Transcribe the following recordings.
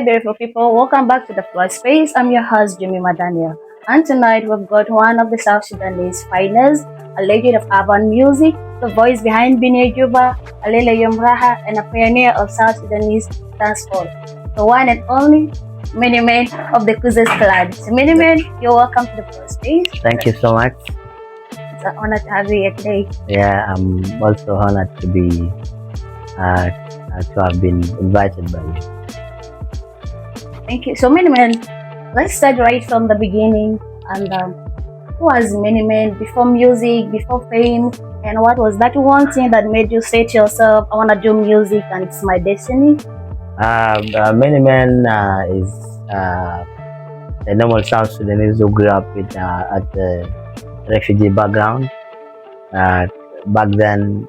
beautiful people. Welcome back to the Floor Space. I'm your host, Jimmy Madania. And tonight we've got one of the South Sudanese finest, a legend of urban music, the voice behind Bini Juba, Alela Yomraha, and a pioneer of South Sudanese dancehall. The one and only Menimen of the Coozos clan. So Menimen, you're welcome to the Floor Space. Thank you so much. It's an honor to have you here today. Yeah, I'm also honored to have been invited by you. Thank you. So Menimen, let's start right from the beginning. And who was Menimen before music, before fame? And what was that one thing that made you say to yourself, I want to do music and it's my destiny? Menimen is a normal South Sudanese who grew up at the refugee background. Back then,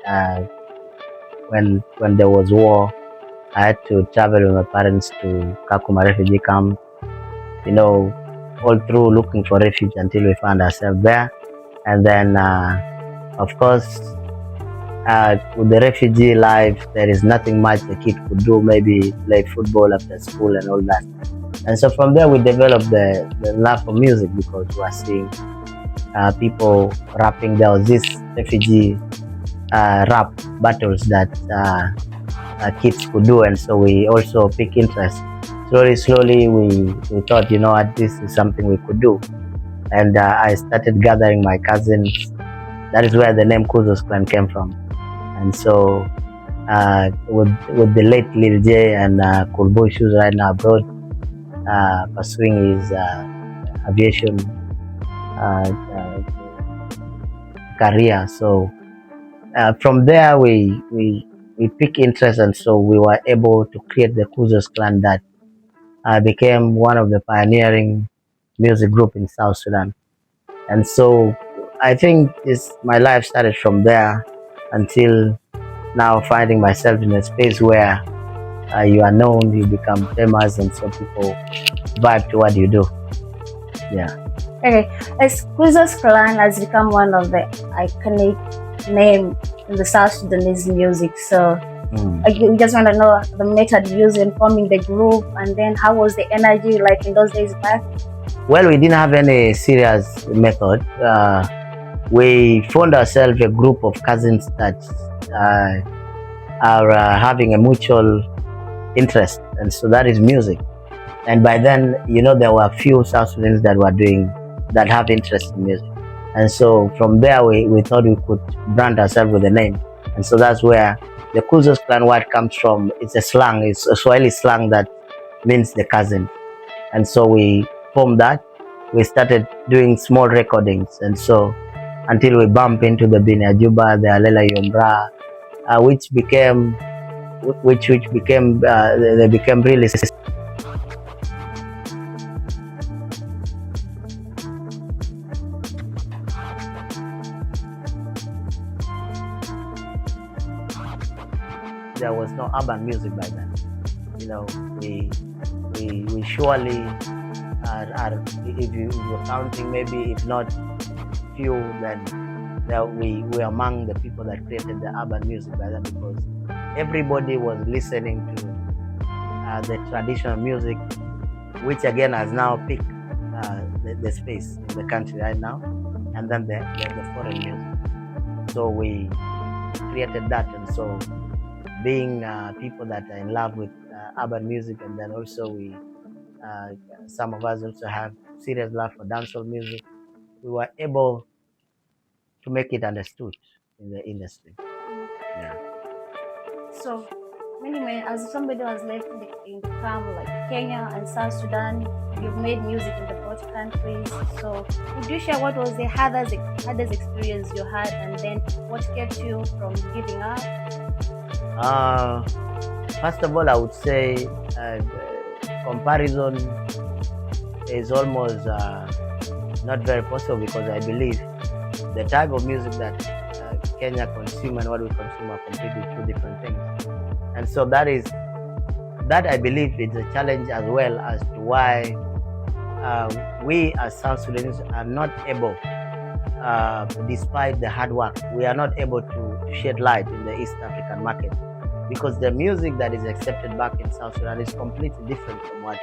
when there was war, I had to travel with my parents to Kakuma refugee camp, all through looking for refuge until we found ourselves there. And then, of course, with the refugee life, there is nothing much the kid could do, maybe play football after school and all that. And so from there, we developed the love for music because we were seeing people rapping. There was this refugee rap battles that kids could do, and so we also pick interest. Slowly, we thought, what, this is something we could do. And I started gathering my cousins. That is where the name Coozos clan came from. And so with the late Lil J and Coolboy Shoes right now abroad, pursuing his aviation career. So from there we pick interest, and so we were able to create the Coozos clan that became one of the pioneering music group in South Sudan. And so I think my life started from there until now, finding myself in a space where you are known, you become famous, and so people vibe to what you do. Yeah. Okay, as Coozos clan has become one of the iconic name in the South Sudanese music, so we just want to know the method used in forming the group, and then how was the energy like in those days back? Well, we didn't have any serious method. We found ourselves a group of cousins that are having a mutual interest, and so that is music. And by then, there were a few South Sudanese that have interest in music. And so from there, we thought we could brand ourselves with a name. And so that's where the Coozos clan word comes from. It's a slang, it's a Swahili slang that means the cousin. And so we formed that. We started doing small recordings. And so until we bump into the Bini Juba, the Alela Yombra, which became they became really. There was no urban music by then. We surely are, if you're counting, maybe if not few, then we were among the people that created the urban music by then, because everybody was listening to the traditional music, which again has now picked the space in the country right now, and then the foreign music. So we created that, and so being people that are in love with urban music, and then also some of us also have serious love for dancehall music, we were able to make it understood in the industry. Yeah. So, Menimen, as somebody who has lived in like Kenya and South Sudan, you've made music in the both countries. So, would you share what was the hardest experience you had, and then what kept you from giving up? First of all, I would say comparison is almost not very possible, because I believe the type of music that Kenya consume and what we consume are completely two different things. And so that I believe is a challenge, as well as to why we as South Sudanese are not able, despite the hard work, we are not able to shed light in the East African market. because the music that is accepted back in South Sudan is completely different from what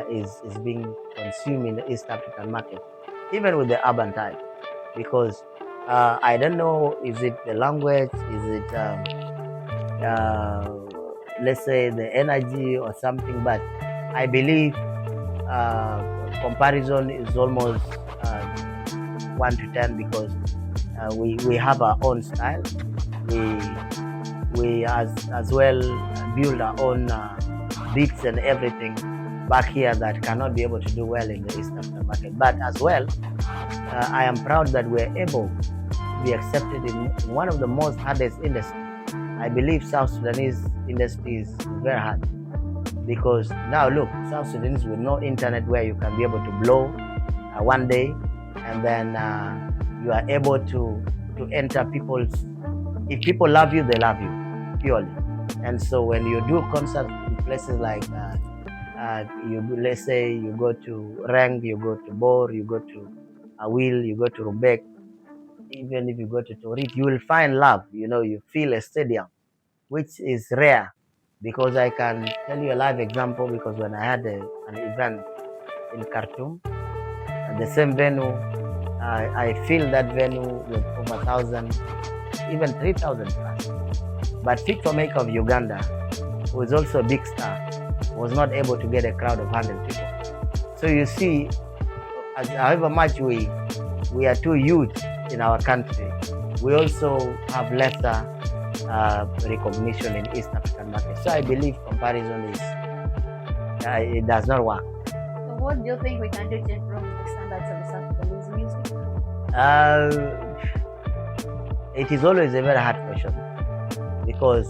is being consumed in the East African market, even with the urban type. Because I don't know, is it the language, is it uh, let's say the energy or something, but I believe comparison is almost 1 to 10, because we have our own style. We as well build our own beats and everything back here that cannot be able to do well in the East African market. But as well, I am proud that we're able to be accepted in one of the most hardest industries. I believe South Sudanese industry is very hard, because now look, South Sudanese with no internet where you can be able to blow one day, and then you are able to enter people's. If people love you, they love you purely. And so when you do concerts in places like let's say you go to Reng, you go to Bor, you go to Awil, you go to Rubek, even if you go to Torit, you will find love. You feel a stadium, which is rare. Because I can tell you a live example, because when I had an event in Khartoum, at the same venue, I filled that venue with over 1,000, even 3,000 plus. But Victor Maker of Uganda, who is also a big star, was not able to get a crowd of 100 people. So you see, however much we are too huge in our country, we also have lesser recognition in East African market. So I believe comparison is it does not work. So what do you think we can do to improve the standards of the South Sudanese music? It is always a very hard question, because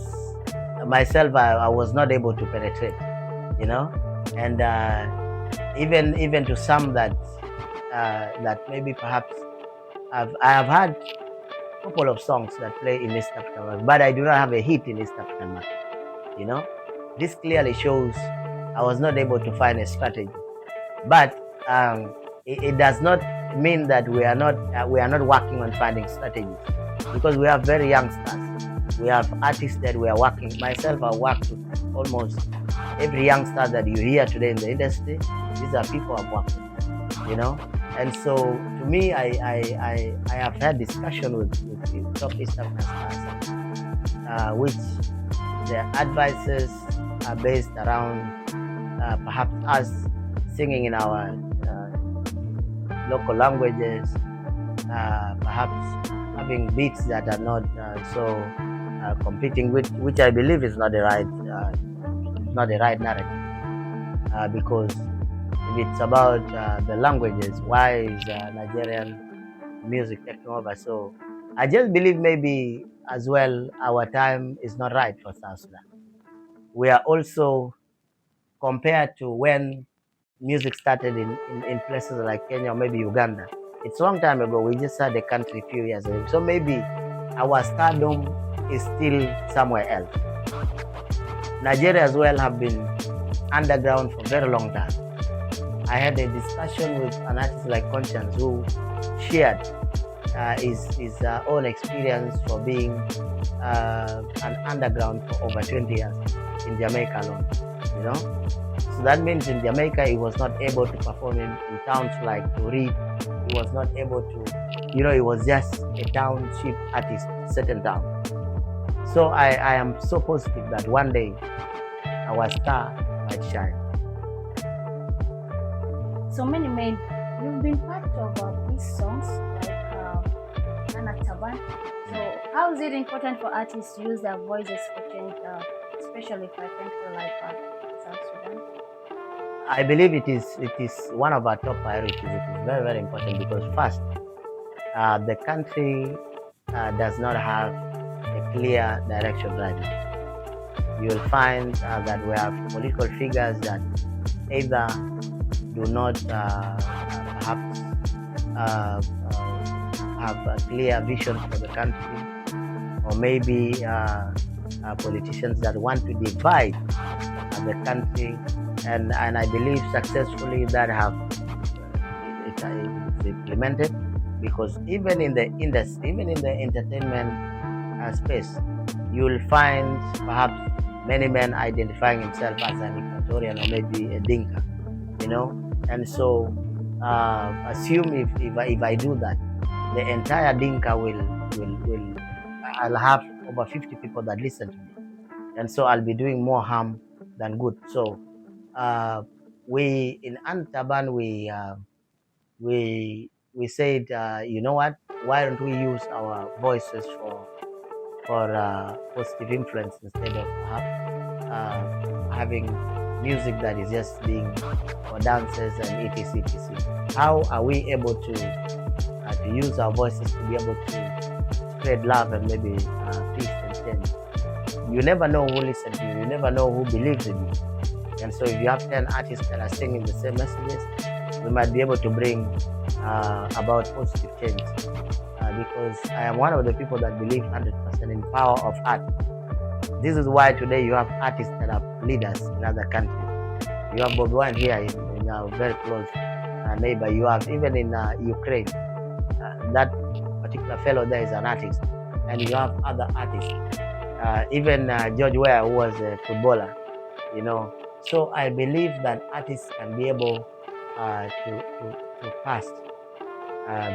myself I was not able to penetrate, and even to some that maybe perhaps I have had a couple of songs that play in East African market, but I do not have a hit in East African market. This clearly shows I was not able to find a strategy. But it does not mean that we are not working on finding strategies, because we have very young stars. We have artists that we are working. Myself, I worked with almost every young star that you hear today in the industry. These are people I've worked with, And so, to me, I have had discussion with top East African stars, which their advices are based around perhaps us singing in our local languages, perhaps having beats that are not so competing, which I believe is not the right narrative, because if it's about the languages, why is Nigerian music taking over? So I just believe maybe as well our time is not right for South Sudan. We are also, compared to when music started in places like Kenya or maybe Uganda, it's a long time ago. We just had a country a few years ago. So maybe our stardom is still somewhere else. Nigeria as well have been underground for a very long time. I had a discussion with an artist like Conscience, who shared his own experience for being an underground for over 20 years in Jamaica alone, So that means in Jamaica, he was not able to perform in towns like Torit. He was not able to, he was just a township artist, certain town. So I am so positive that one day our star might shine. So Menimen, you've been part of these songs like Nana Taban. So how is it important for artists to use their voices for change, especially for a country like South Sudan? I believe it is one of our top priorities. It is very, very important, because first, the country does not have a clear direction right now. You will find that we have political figures that either do not perhaps have a clear vision for the country, or maybe politicians that want to divide the country, and I believe successfully that have it's implemented, because even in the industry, even in the entertainment space, you'll find perhaps many men identifying himself as an Equatorian or maybe a Dinka, you know. And so assume if I do that, the entire Dinka will I'll have over 50 people that listen to me, and so I'll be doing more harm than good. So we in Antaban we said, you know what? Why don't we use our voices for positive influence instead of having music that is just being for dances and etc. How are we able to use our voices to be able to spread love and maybe peace and change? You never know who listens to you. You never know who believes in you. And so if you have 10 artists that are singing the same messages, we might be able to bring about positive change. Because I am one of the people that believe 100% in power of art. This is why today you have artists that are leaders in other countries. You have Bobi Wine here in our very close neighbor. You have even in Ukraine, that particular fellow there is an artist, and you have other artists. Even George Weah, who was a footballer, you know. So I believe that artists can be able to pass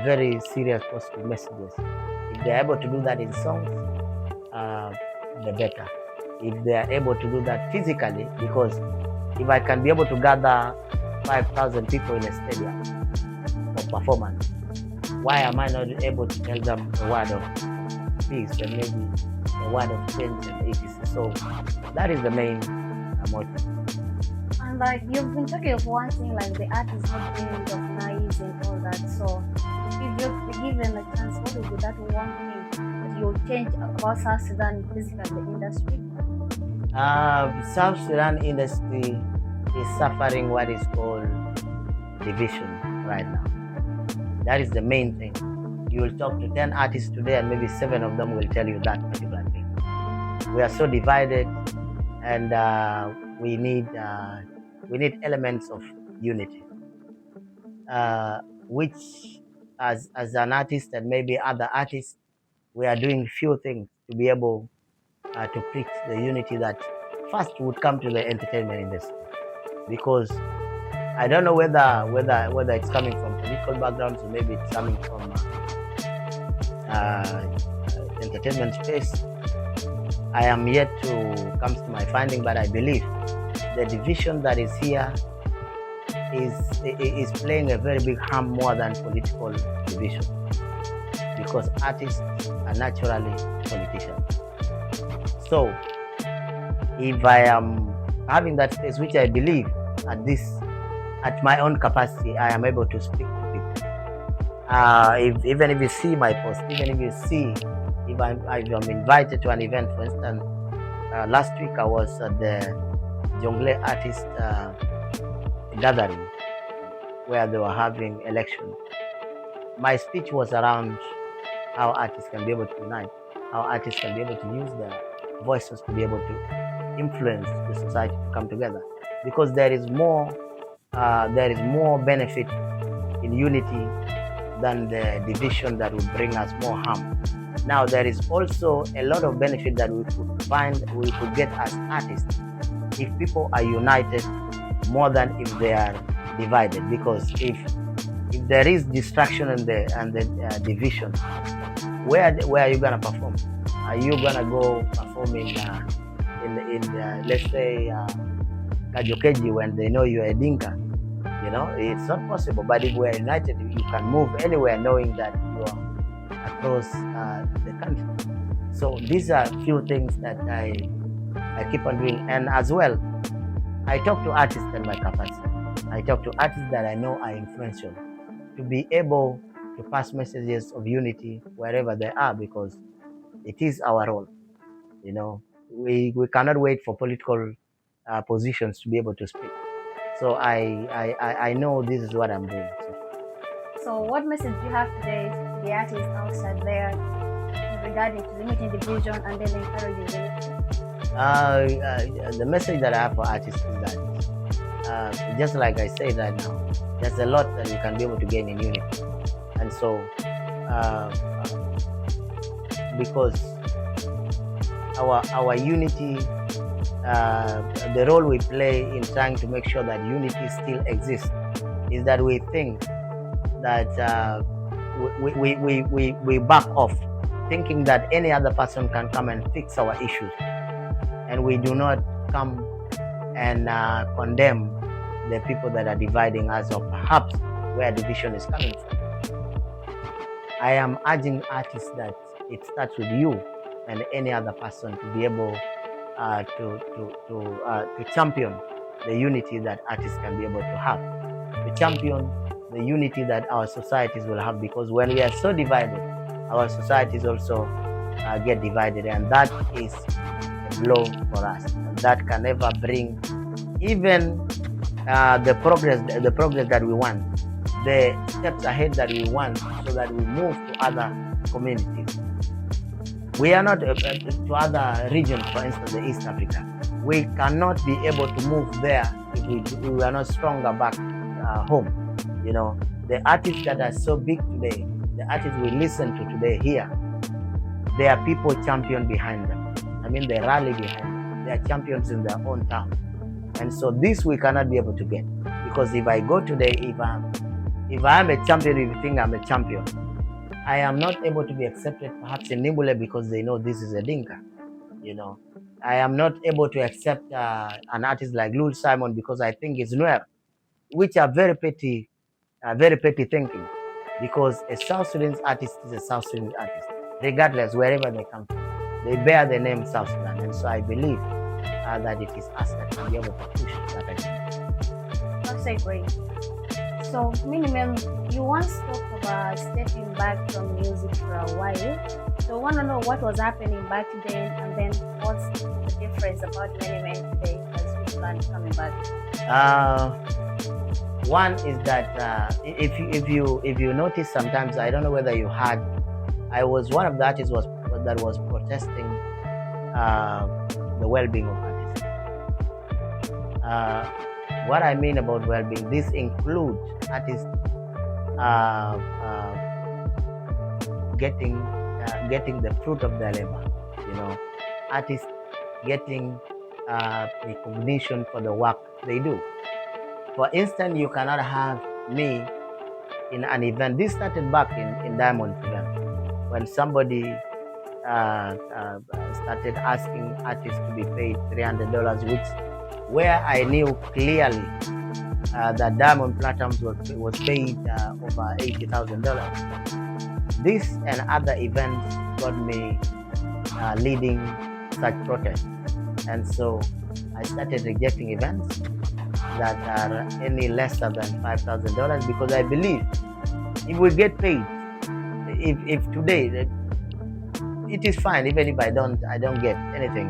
very serious positive messages. If they're able to do that in songs, the better. If they are able to do that physically, because if I can be able to gather 5,000 people in a stadium for performance, why am I not able to tell them a word of peace and maybe a word of change and etc.? So that is the main motive. And like you've been talking of one thing, like the art is not being recognized and all that. So if you're given a chance, what would be that one thing that you'll change about South Sudan physical industry? South Sudan industry is suffering what is called division right now. That is the main thing. You will talk to 10 artists today and maybe 7 of them will tell you that particular thing. We are so divided, and we need elements of unity, which as an artist and maybe other artists, we are doing few things to be able to preach the unity that first would come to the entertainment industry. Because I don't know whether it's coming from political backgrounds or maybe it's coming from entertainment space. I am yet to come to my finding, but I believe the division that is here is playing a very big harm more than political division, because artists are naturally politicians. So if I am having that space, which I believe at my own capacity, I am able to speak to people. Even if you see my post, even if you see, if I'm invited to an event, for instance, last week I was at the Jongle artist gathering where they were having election. My speech was around how artists can be able to unite, how artists can be able to use their voices to be able to influence the society to come together. Because there is more benefit in unity than the division that would bring us more harm. Now there is also a lot of benefit that we could get as artists if people are united more than if they are divided. Because if there is distraction and the division, where are you gonna perform? Are you gonna go perform in let's say Kajokeji when they know you're a Dinka? You know, it's not possible. But if we're united, you can move anywhere knowing that you are across the country. So these are few things that I keep on doing. And as well, I talk to artists in my capacity. I talk to artists that I know are influential to be able to pass messages of unity wherever they are, because it is our role. You know, we cannot wait for political positions to be able to speak. So I know this is what I'm doing. So what message do you have today to the artists outside there regarding to limiting division and then encouraging unity? The message that I have for artists is that just like I say right now, there's a lot that you can be able to gain in unity. And so because our unity, the role we play in trying to make sure that unity still exists, is that we think that we back off, thinking that any other person can come and fix our issues, and we do not come and condemn the people that are dividing us, or perhaps where division is coming from. I am urging artists that it starts with you and any other person to be able to champion the unity that artists can be able to have, to champion the unity that our societies will have, because when we are so divided, our societies also get divided, and that is a blow for us. And that can never bring even the progress that we want, the steps ahead that we want, so that we move to other communities. We are not to other regions, for instance, the East Africa. We cannot be able to move there if we are not stronger back home. You know, the artists that are so big today, the artists we listen to today here, there are people champion behind them. I mean, they rally behind them. They are champions in their own town. And so this we cannot be able to get. Because if I go today, if I am a champion, if you think I'm a champion, I am not able to be accepted perhaps in Nimbule because they know this is a Dinka. You know, I am not able to accept an artist like Lul Simon because I think it's Nuer, which are very petty thinking. Because a South Sudanese artist is a South Sudanese artist, regardless wherever they come from. They bear the name South Sudan, and so I believe that it is us that can be able to push that agenda. That's great. So, Menimen, you once talked about stepping back from music for a while. So, I want to know what was happening back then, and then what's the difference about Menimen today as you plan coming back? One is that if you notice, sometimes, I don't know whether you heard, I was one of the artists that was protesting the well-being of artists. What I mean about well-being, this includes artists getting the fruit of their labor. You know, artists getting recognition for the work they do. For instance, you cannot have me in an event. This started back in Diamond Sudan, when somebody started asking artists to be paid $300, where I knew clearly that Diamond Platinum was paid over $80,000. This and other events got me leading such protests, and so I started rejecting events that are any lesser than $5,000, because I believe if we get paid, if today, it is fine even if I don't get anything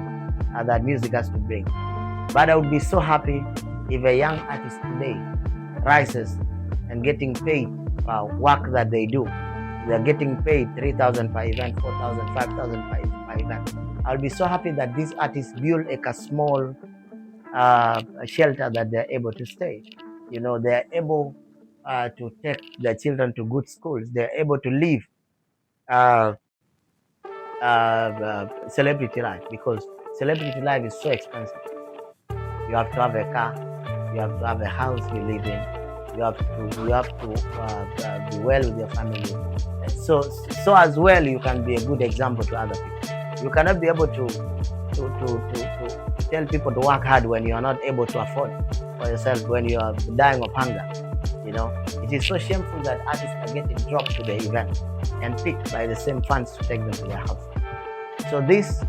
that music has to bring. But I would be so happy if a young artist today rises and getting paid for work that they do. They are getting paid $3,000 per event, $4,000, $5,000 per event. I'll be so happy that these artists build a small shelter that they're able to stay. You know, they're able to take their children to good schools. They're able to live celebrity life, because celebrity life is so expensive. You have to have a car, you have to have a house you live in, you have to be well with your family. So as well, you can be a good example to other people. You cannot be able to tell people to work hard when you are not able to afford for yourself, when you are dying of hunger. You know, it is so shameful that artists are getting dropped to the event and picked by the same funds to take them to their house. So this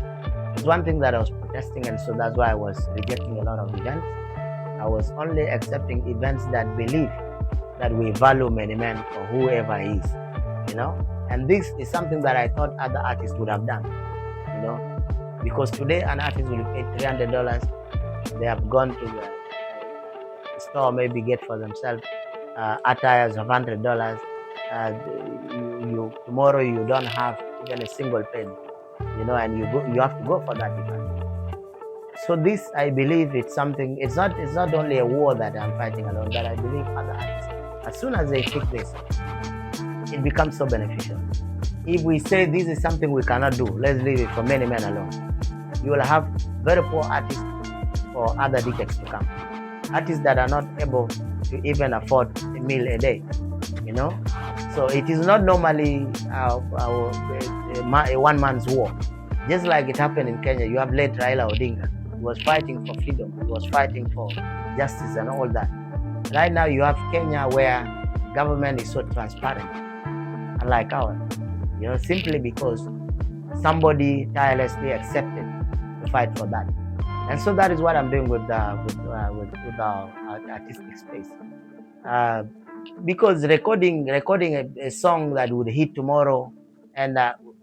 is one thing that I was protesting, and so that's why I was rejecting a lot of events. I was only accepting events that believe that we value Menimen for whoever he is, you know. And this is something that I thought other artists would have done, you know, because today an artist will pay $300. They have gone to the store, maybe get for themselves attires of $100. Tomorrow you don't have even a single penny, you know, and you have to go for that event. So this, I believe, it's something. It's not only a war that I'm fighting alone. That I believe other artists, as soon as they take this, it becomes so beneficial. If we say this is something we cannot do, let's leave it for Menimen alone. you will have very poor artists for other decades to come. Artists that are not able to even afford a meal a day, you know. So it is not normally a one man's war. Just like it happened in Kenya, you have late Raila Odinga. He was fighting for freedom. He was fighting for justice and all that. Right now, you have Kenya where government is so transparent, unlike ours. You know, simply because somebody tirelessly accepted to fight for that. And so that is what I'm doing with our artistic space. Because recording a song that would hit tomorrow, and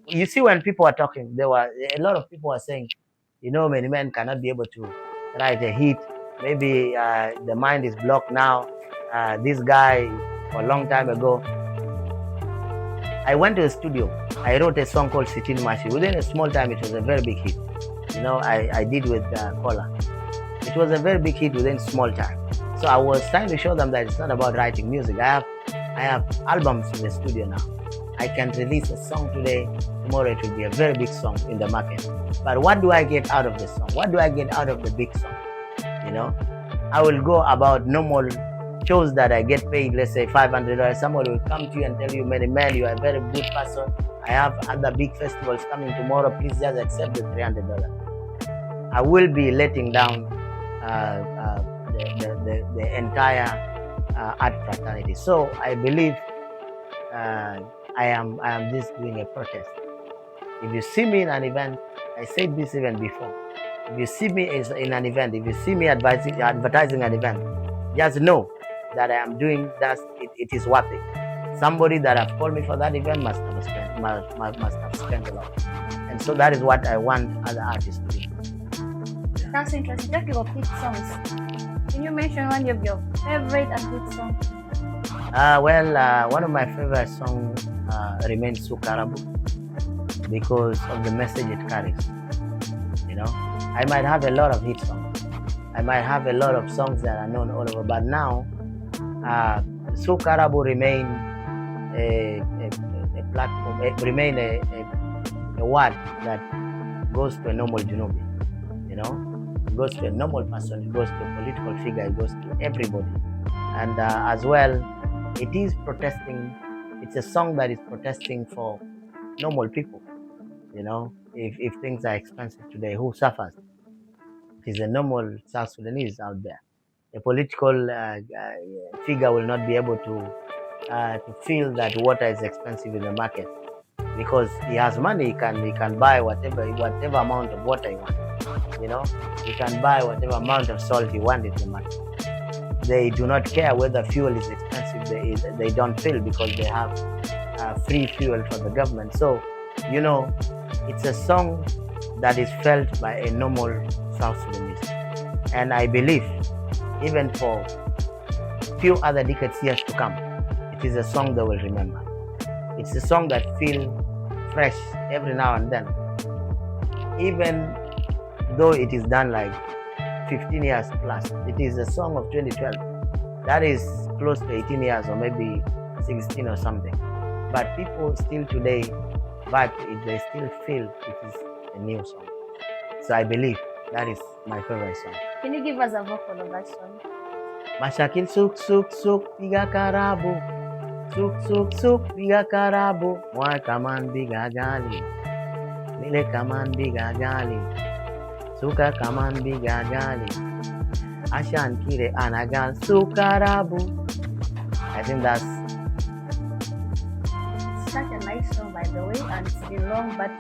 you see when people are talking, there were a lot of people are saying, you know, Menimen cannot be able to write a hit. Maybe the mind is blocked now. This guy, for a long time ago, I went to the studio. I wrote a song called Sitin Mashi. Within a small time, it was a very big hit. You know, I did with Kola. It was a very big hit within small time. So I was trying to show them that it's not about writing music. I have albums in the studio now. I can release a song today. Tomorrow it will be a very big song in the market. But what do I get out of the song? What do I get out of the big song? You know, I will go about normal shows that I get paid, let's say $500. Somebody will come to you and tell you, man, you are a very good person. I have other big festivals coming tomorrow. Please just accept the $300. I will be letting down the entire art fraternity. So I believe I am just doing a protest. If you see me in an event, I said this even before. If you see me in an event, if you see me advertising an event, just know that I am doing that. It is worth it. Somebody that have called me for that event must have spent a lot. And so that is what I want other artists to do. That's interesting. Talking about hit songs, can you mention one of your favorite and hit songs? One of my favorite songs remains Sukarabu because of the message it carries. You know, I might have a lot of hit songs. I might have a lot of songs that are known all over, but now Sukarabu remain a platform, remain a word that goes to a normal Junubi. You know, it goes to a normal person, it goes to a political figure, it goes to everybody. And as well, it is protesting. It's a song that is protesting for normal people. You know, if things are expensive today, who suffers? It is a normal South Sudanese out there. A political figure will not be able to feel that water is expensive in the market because he has money. He can buy whatever amount of water he wants. You know, he can buy whatever amount of salt he wants in the market. They do not care whether fuel is expensive. They don't feel because they have free fuel from the government. So, you know, it's a song that is felt by a normal South Sudanese. And I believe, even for few other decades years to come, it is a song they will remember. It's a song that feels fresh every now and then. Even though it is done like 15 years plus, it is a song of 2012. That is close to 18 years or maybe 16 or something. But people still today vibe to it. They still feel it is a new song. So I believe that is my favorite song. Can you give us a vocal of that song? Mashakil suk suk suk biga karabu. Suk suk suk biga karabu. Moi kaman biga gali. Mile kaman biga gali. Suka kaman biga gali. Ashan kire anagal sukarabu. I think that's such a nice song, by the way, and it's been long, but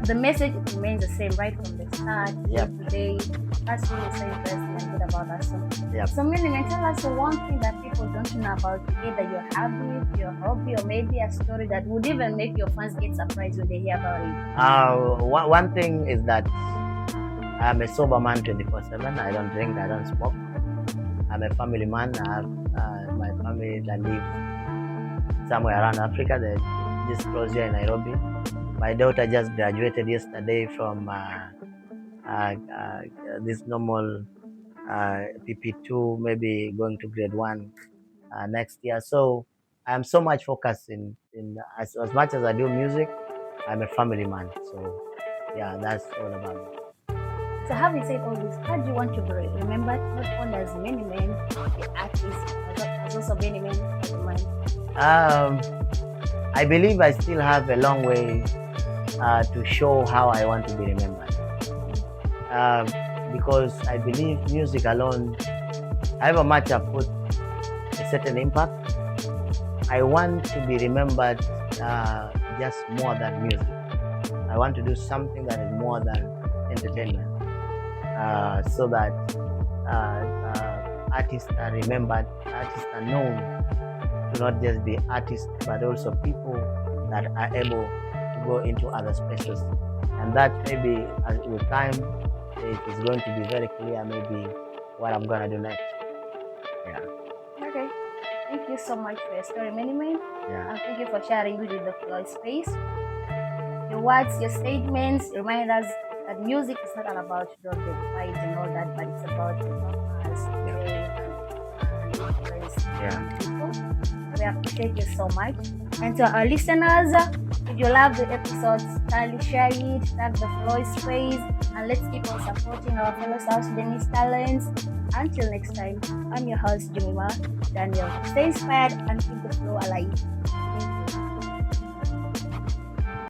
the message remains the same right from the start Yep. to today. That's really so interesting and good about that song. Yep. So, Menimen, tell us one thing that people don't know about you, either your habit, your hobby, or maybe a story that would even make your fans get surprised when they hear about it. One thing is that I'm a sober man 24/7. I don't drink, I don't smoke. I'm a family man. I have my family that lives somewhere around Africa. They're just close here in Nairobi. My daughter just graduated yesterday from this normal PP2, maybe going to grade 1 next year. So I'm so much focused in as much as I do music, I'm a family man. So yeah, that's all about it. So having said all this, how do you want to be remembered? Not only as Menimen, the artist, as also Menimen, the man. Um, I believe I still have a long way to show how I want to be remembered. Um, because I believe music alone, however much I put a certain impact, I want to be remembered just more than music. I want to do something that is more than entertainment, so that artists are remembered, artists are known to not just be artists, but also people that are able to go into other spaces. And that maybe with time, it is going to be very clear maybe what I'm going to do next. Yeah. Okay. Thank you so much for your story, Menimen. Yeah. And thank you for sharing with the floor space. Your words, your statements remind us that music is not all about the fights and all that, but it's about the purpose, and influence people. We appreciate you so much. And to our listeners, if you love the episodes, kindly share it, tag the floor space, and let's keep on supporting our fellow South Sudanese talents. Until next time, I'm your host, Jemima Daniel. Stay inspired and keep the flow alive.